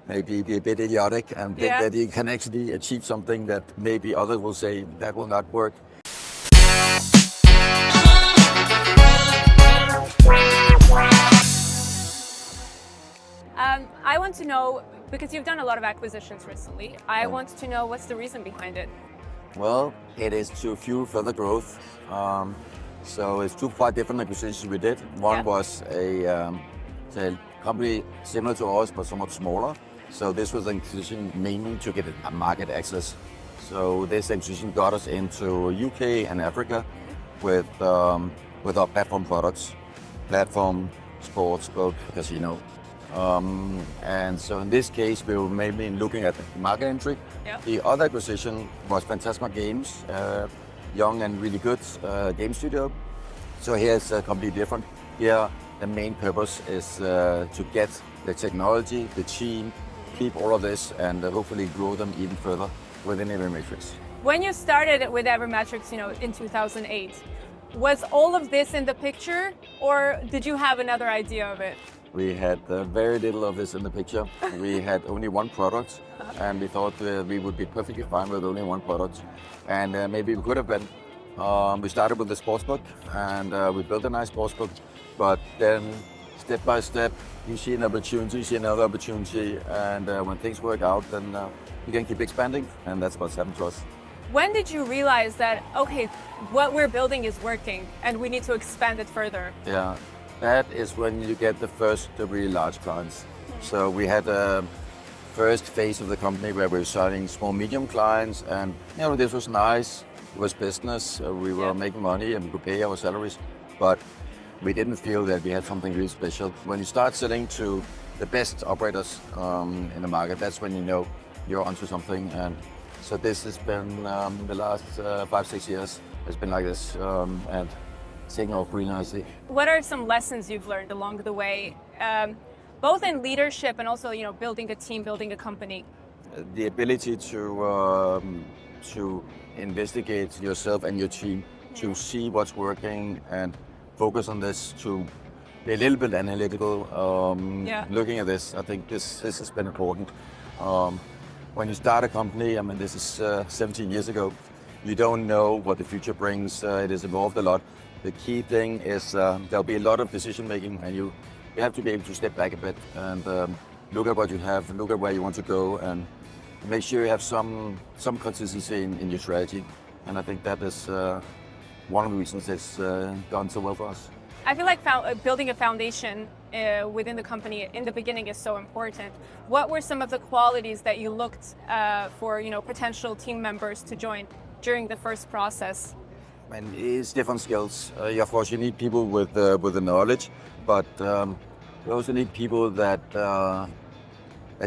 maybe be a bit idiotic and think that you can actually achieve something that maybe others will say that will not work. I want to know, because you've done a lot of acquisitions recently, I want to know what's the reason behind it? Well, it is to fuel further growth. So it's two quite different acquisitions we did. One was a company similar to ours, but somewhat smaller. So this was an acquisition mainly to get a market access. So this acquisition got us into UK and Africa with our platform products, platform, sports, boat, casino. And so in this case, we were mainly looking at market entry. The other acquisition was Fantasma Games, young and really good game studio. So here it's completely different. Here the main purpose is to get the technology, the team, keep all of this, and hopefully grow them even further within EveryMatrix. When you started with EveryMatrix, in 2008, was all of this in the picture, or did you have another idea of it? We had very little of this in the picture. We had only one product, and we thought we would be perfectly fine with only one product. And maybe we could have been. We started with the sportsbook, and we built a nice sportsbook. But then, step by step, you see an opportunity, you see another opportunity, and when things work out, then you can keep expanding, and that's what's happened to us. When did you realize that, okay, what we're building is working, and we need to expand it further? Yeah. That is when you get the first really large clients. So we had a first phase of the company where we were signing small, medium clients, and this was nice. It was business. We were making money and we could pay our salaries, but we didn't feel that we had something really special. When you start selling to the best operators in the market, that's when you know you're onto something. And so this has been the last 5-6 years. It's been like this, and taking off really nicely. What are some lessons you've learned along the way, both in leadership and also, building a team, building a company? The ability to investigate yourself and your team, to see what's working and focus on this, to be a little bit analytical, looking at this. I think this has been important. When you start a company, this is 17 years ago, you don't know what the future brings. It has evolved a lot. The key thing is there'll be a lot of decision making, and you have to be able to step back a bit and look at what you have, look at where you want to go, and make sure you have some consistency in your strategy. And I think that is one of the reasons it's gone so well for us. I feel like building a foundation within the company in the beginning is so important. What were some of the qualities that you looked for, potential team members to join during the first process? And it's different skills. Of course, you need people with the knowledge, but you also need people that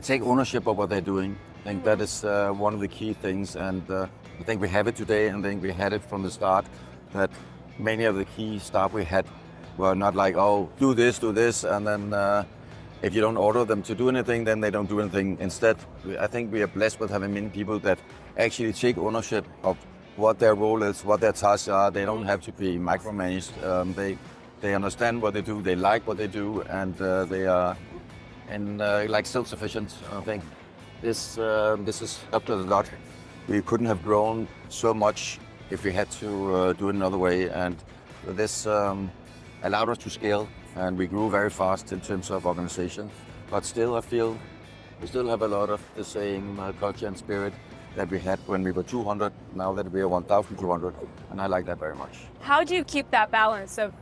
take ownership of what they're doing. I think that is one of the key things, and I think we have it today, and I think we had it from the start, that many of the key staff we had were not like, oh, do this, and then if you don't order them to do anything, then they don't do anything. Instead, I think we are blessed with having many people that actually take ownership of what their role is, what their tasks are. They don't have to be micromanaged. They understand what they do, they like what they do, and they are like self-sufficient. I think this has helped us a lot. We couldn't have grown so much if we had to do it another way, and this allowed us to scale, and we grew very fast in terms of organization. But still, I feel we still have a lot of the same culture and spirit that we had when we were 200, now that we are 1,200, and I like that very much. How do you keep that balance of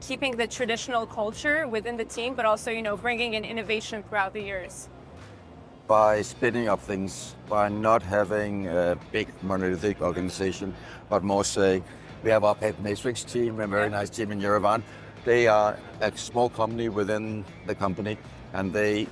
keeping the traditional culture within the team, but also, bringing in innovation throughout the years? By splitting up things, by not having a big monolithic organization, but more say, we have our EveryMatrix team, a very nice team in Yerevan. They are a small company within the company, and they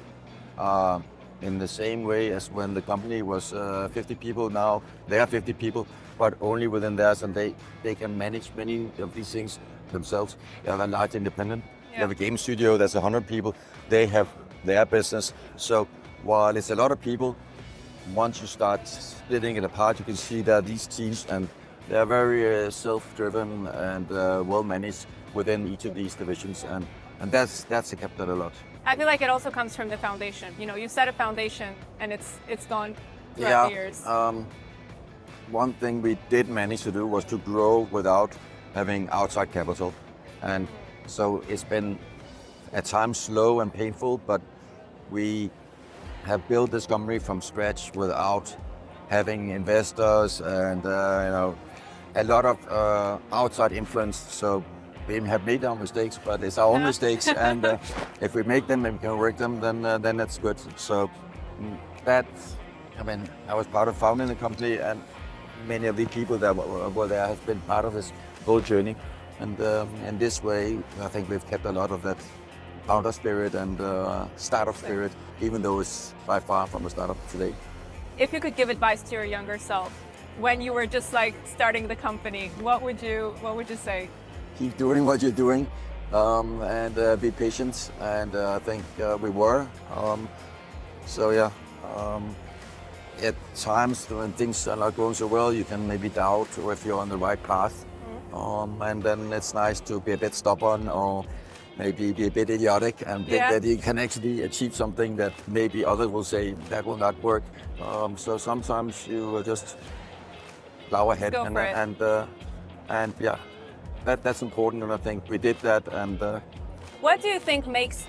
are in the same way as when the company was 50 people. Now they are 50 people, but only within theirs, and they can manage many of these things themselves. They are a large independent. They have a game studio that's 100 people. They have their business. So while it's a lot of people, once you start splitting it apart, you can see that these teams, and they are very self-driven and well managed within each of these divisions, and that's kept that a lot. I feel like it also comes from the foundation. You know, you set a foundation and it's gone throughout the years. One thing we did manage to do was to grow without having outside capital. And so it's been at times slow and painful, but we have built this company from scratch without having investors and a lot of outside influence. So we have made our mistakes, but it's our own mistakes, and if we make them and we can work them, then that's good. So that, I was part of founding the company, and many of the people that were there have been part of this whole journey. And in this way, I think we've kept a lot of that founder spirit and startup spirit, even though it's by far from a startup today. If you could give advice to your younger self when you were just like starting the company, what would you say? Keep doing what you're doing, and be patient. And I think we were. At times when things are not going so well, you can maybe doubt if you're on the right path. And then it's nice to be a bit stubborn or maybe be a bit idiotic and think that you can actually achieve something that maybe others will say that will not work. So sometimes you will just plow ahead and that's important, and I think we did that. And what do you think makes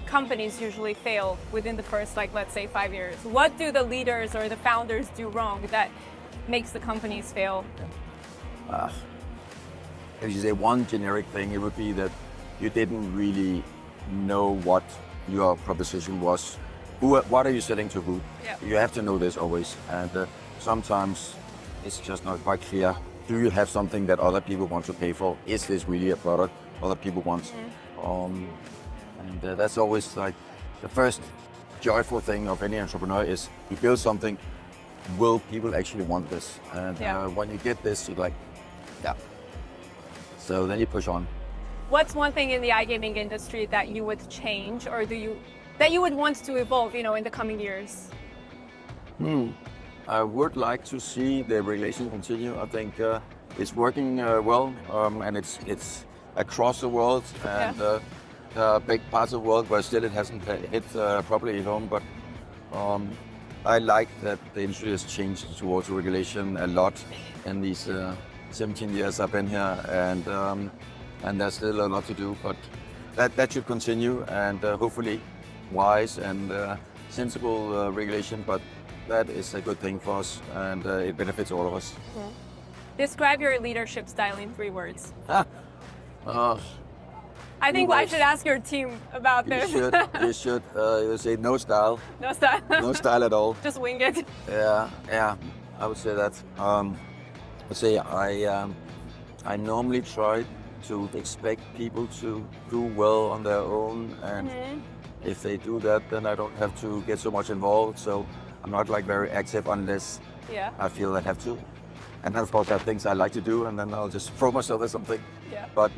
companies usually fail within the first, let's say 5 years? What do the leaders or the founders do wrong that makes the companies fail? If you say one generic thing, it would be that you didn't really know what your proposition was. What are you selling to who? Yeah. You have to know this always, and sometimes it's just not quite clear. Do you have something that other people want to pay for? Is this really a product other people want? That's always like the first joyful thing of any entrepreneur is you build something, will people actually want this? And when you get this, you're like, so then you push on. What's one thing in the iGaming industry that you would change, or that you would want to evolve, in the coming years? I would like to see the regulation continue. I think it's working well, and it's across the world, and big parts of the world where still it hasn't hit properly at home. But I like that the industry has changed towards regulation a lot in these 17 years I've been here, and there's still a lot to do. But that should continue, and hopefully wise and sensible regulation. But that is a good thing for us, and it benefits all of us. Describe your leadership style in 3 words. I think I should ask your team about this. You should. You say no style. No style. No style at all. Just wing it. Yeah. I would say that. I normally try to expect people to do well on their own, and if they do that, then I don't have to get so much involved. So I'm not very active unless I feel I have to. And then of course I have things I like to do, and then I'll just throw myself at something. Yeah. But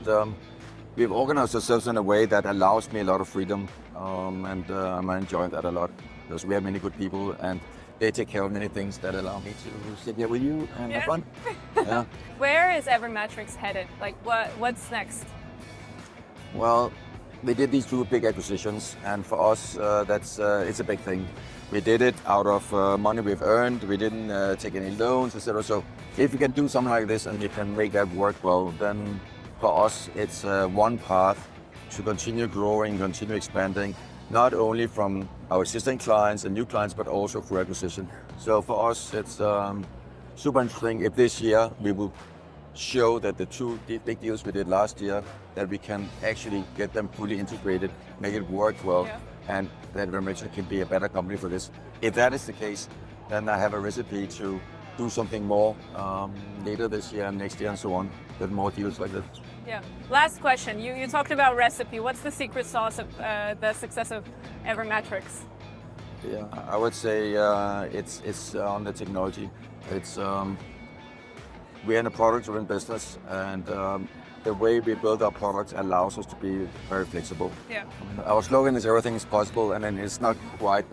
we've organized ourselves in a way that allows me a lot of freedom, and I'm enjoying that a lot because we have many good people, and they take care of many things that allow me to sit here with you and have fun. Yeah. Where is EveryMatrix headed? What's next? Well, we did these 2 big acquisitions, and for us, it's a big thing. We did it out of money we've earned. We didn't take any loans, etc. So if you can do something like this and you can make that work well, then for us, it's one path to continue growing, continue expanding, not only from our existing clients and new clients, but also through acquisition. So for us, it's super interesting if this year we will show that the 2 big deals we did last year, that we can actually get them fully integrated, make it work well, and that EveryMatrix can be a better company for this. If that is the case, then I have a recipe to do something more later this year and next year and so on, with more deals like this. Yeah. Last question. You talked about recipe. What's the secret sauce of the success of EveryMatrix? Yeah, I would say it's on the technology. It's we're in a product-driven business, and the way we build our products allows us to be very flexible. Yeah. Our slogan is everything is possible, and then it's not quite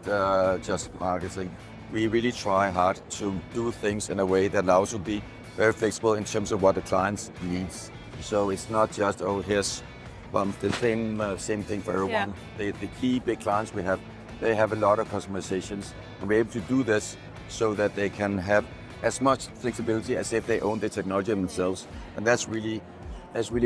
just marketing. We really try hard to do things in a way that allows us to be very flexible in terms of what the client needs. So it's not just, here's The same thing for everyone. The key big clients we have, they have a lot of customizations, and we're able to do this so that they can have as much flexibility as if they own the technology themselves. And that's really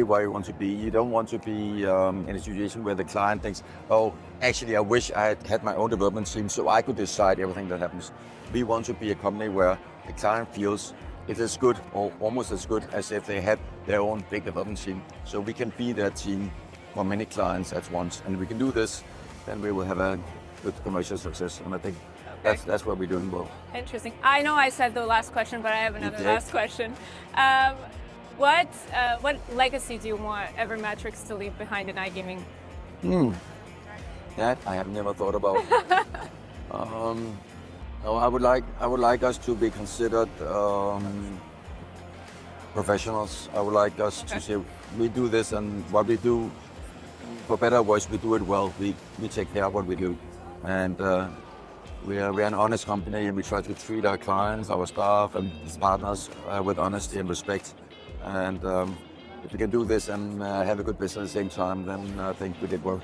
where you want to be. You don't want to be in a situation where the client thinks, oh, actually I wish I had my own development team so I could decide everything that happens. We want to be a company where the client feels it is good or almost as good as if they had their own big development team. So we can be that team for many clients at once. And if we can do this, then we will have a good commercial success. And I think that's what we're doing well. Interesting. I know I said the last question, but I have another last question. What legacy do you want EveryMatrix to leave behind in iGaming? That I have never thought about. No, I would like us to be considered professionals. I would like us to say we do this, and what we do, for better or worse, we do it well. We take care of what we do, and we are an honest company, and we try to treat our clients, our staff, and partners with honesty and respect. And if we can do this and have a good business at the same time, then I think we did well.